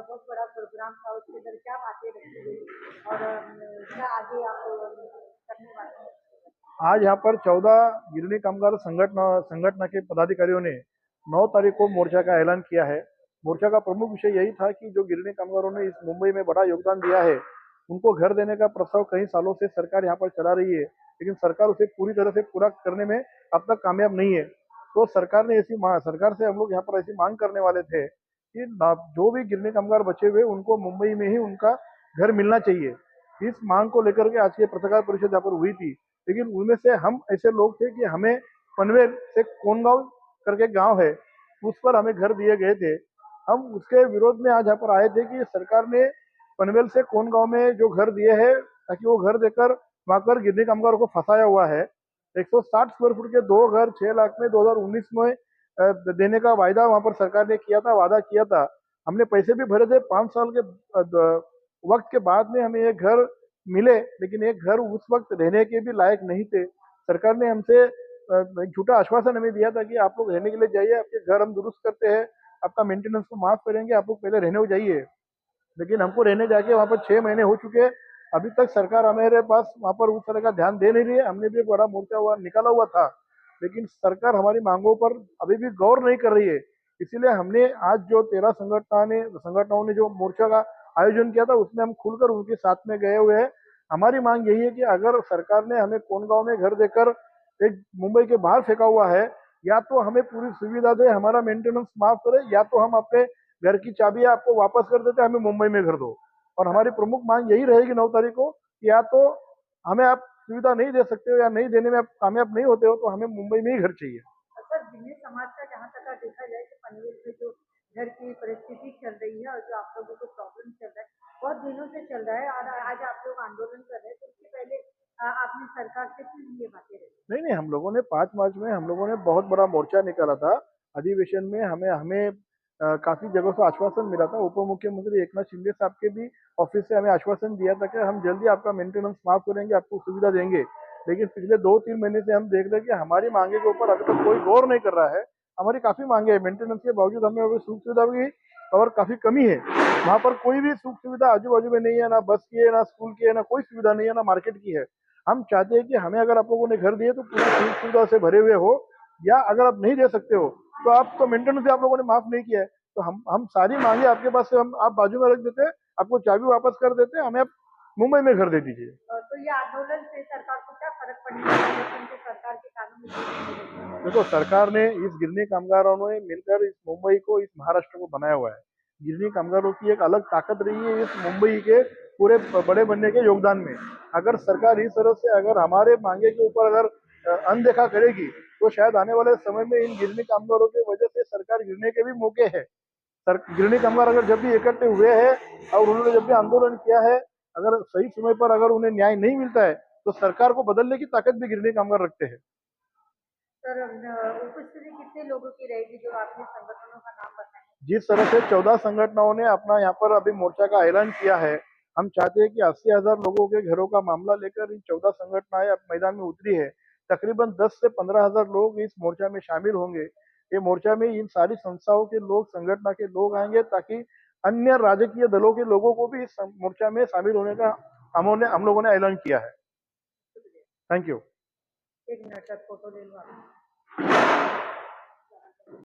बहुत बड़ा प्रोग्राम था, उसके अंदर क्या बातें रखी गई और क्या आगे आप करने वाले हैं? आज यहाँ पर 14 गिरनी कामगार संगठन के पदाधिकारियों ने 9 तारीख को मोर्चा का ऐलान किया है। मोर्चा का प्रमुख विषय यही था कि जो गिरनी कामगारों ने इस मुंबई में बड़ा योगदान दिया है, उनको घर देने का प्रस्ताव कई सालों से सरकार यहाँ पर चला रही है, लेकिन सरकार उसे पूरी तरह से पूरा करने में अब तक कामयाब नहीं है। तो सरकार से हम लोग यहाँ पर ऐसी मांग करने वाले थे कि जो भी गिरनी कामगार बचे हुए उनको मुंबई में ही उनका घर मिलना चाहिए। इस मांग को लेकर के आज की पत्रकार परिषद यहाँ पर हुई थी, लेकिन उनमें से हम ऐसे लोग थे कि हमें पनवेल से कोनगांव करके गांव है, उस पर हमें घर दिए गए थे। हम उसके विरोध में आज यहाँ पर आए थे कि सरकार ने पनवेल से कोनगांव में जो घर दिए हैं, ताकि वो घर देकर वहां पर गिरनी कामगारों को फंसाया हुआ है। 160 स्क्वायर फुट के 2 घर 6 लाख में 2019 में देने का वायदा वहां पर सरकार ने किया था, वादा किया था। हमने पैसे भी भरे थे। 5 साल के वक्त के बाद में हमें ये घर मिले, लेकिन ये घर उस वक्त रहने के भी लायक नहीं थे। सरकार ने हमसे एक झूठा आश्वासन हमें दिया था कि आप लोग रहने के लिए जाइए, आपके घर हम दुरुस्त करते हैं, आपका मेंटेनेंस को माफ करेंगे, आप लोग पहले रहने को जाइए। लेकिन हमको रहने जाके वहां पर 6 महीने हो चुके हैं, अभी तक सरकार हमारे पास वहां पर उस तरह का ध्यान दे नहीं रही है। हमने भी एक बड़ा मोर्चा हुआ निकाला हुआ था, लेकिन सरकार हमारी मांगों पर अभी भी गौर नहीं कर रही है। इसीलिए हमने आज जो 13 संगठनों ने जो मोर्चा का आयोजन किया था, उसमें हम खुलकर उनके साथ में गए हुए हैं। हमारी मांग यही है कि अगर सरकार ने हमें कोनगांव में घर देकर एक मुंबई के बाहर फेंका हुआ है, या तो हमें पूरी सुविधा दे, हमारा मेंटेनेंस माफ करे, या तो हम अपने घर की चाबियां आपको वापस कर देते, हमें मुंबई में घर दो। और हमारी प्रमुख मांग यही रहेगी 9 तारीख को कि या तो हमें आप सुविधा नहीं दे सकते हो, या नहीं देने में आप कामयाब नहीं होते हो, तो हमें मुंबई में ही घर चाहिए। सर, गिरनी समाज का जहाँ तक देखा जाए कि पनवेल में जो घर की परिस्थिति चल रही है और जो आप लोगों को प्रॉब्लम चल रहा है, बहुत दिनों से चल रहा है और आज आप लोग आंदोलन कर रहे हैं, तो उससे पहले आपने सरकार से क्यों ये बातें रखी? नहीं नहीं, हम लोगों ने 5 मार्च में हम लोगों ने बहुत बड़ा मोर्चा निकाला था। अधिवेशन में हमें हमें काफी जगहों से आश्वासन मिला था। उप मुख्यमंत्री एकनाथ शिंदे साहब के भी ऑफिस से हमें आश्वासन दिया था कि हम जल्दी आपका मेंटेनेंस माफ करेंगे, आपको सुविधा देंगे। लेकिन पिछले 2-3 महीने से हम देख रहे हैं कि हमारी मांगे के ऊपर अभी तक कोई गौर नहीं कर रहा है। हमारी काफी मांगे हैं, मेंटेनेंस के बावजूद हमें अभी सुख सुविधा की और काफी कमी है। वहां पर कोई भी सुख सुविधा आजू बाजू में नहीं है, ना बस की है, ना स्कूल की है, ना कोई सुविधा नहीं है, ना मार्केट की है। हम चाहते हैं कि हमें अगर आप लोगों ने घर दिए तो पूरी सुख सुविधा से भरे हुए हो, या अगर आप नहीं दे सकते हो तो आप तो मेंटेनेंस भी आप लोगों ने माफ नहीं किया है, तो हम सारी मांगे आपके पास से हम आप बाजू में रख देते हैं, आपको चाबी वापस कर देते हैं, हमें आप मुंबई में घर दे दीजिए। तो ये आंदोलन से सरकार को क्या फर्क पड़ने वाला है क्योंकि सरकार के कानून? देखो, सरकार ने इस गिरनी कामगारों ने मिलकर इस मुंबई को, इस महाराष्ट्र को बनाया हुआ है। गिरनी कामगारों की एक अलग ताकत रही है इस मुंबई के पूरे बड़े बनने के योगदान में। अगर सरकार इस तरह से अगर हमारे मांगे के ऊपर अगर अनदेखा करेगी, तो शायद आने वाले समय में इन गिरनी कामगारों की वजह से सरकार गिरने के भी मौके हैं। गिरनी कामगार अगर जब भी इकट्ठे हुए हैं और उन्होंने जब भी आंदोलन किया है, अगर सही समय पर अगर उन्हें न्याय नहीं मिलता है, तो सरकार को बदलने की ताकत भी गिरनी कामगार रखते हैं। सर, उपस्थिति कितने लोगों की रहेगी जो आपने संगठनों का नाम बताया? जिस तरह से 14 संगठनों ने अपना यहाँ पर अभी मोर्चा का ऐलान किया है, हम चाहते हैं कि 80,000 लोगों के घरों का मामला लेकर इन 14 संगठनाएं अब मैदान में उतरी है। तकरीबन 10 से 15,000 लोग इस मोर्चा में शामिल होंगे। ये मोर्चा में इन सारी संस्थाओं के लोग, संगठन के लोग आएंगे, ताकि अन्य राजकीय दलों के लोगों को भी इस मोर्चा में शामिल होने का हम लोगों ने ऐलान किया है। Thank you. एक मिनट तक फोटो ले लो आप।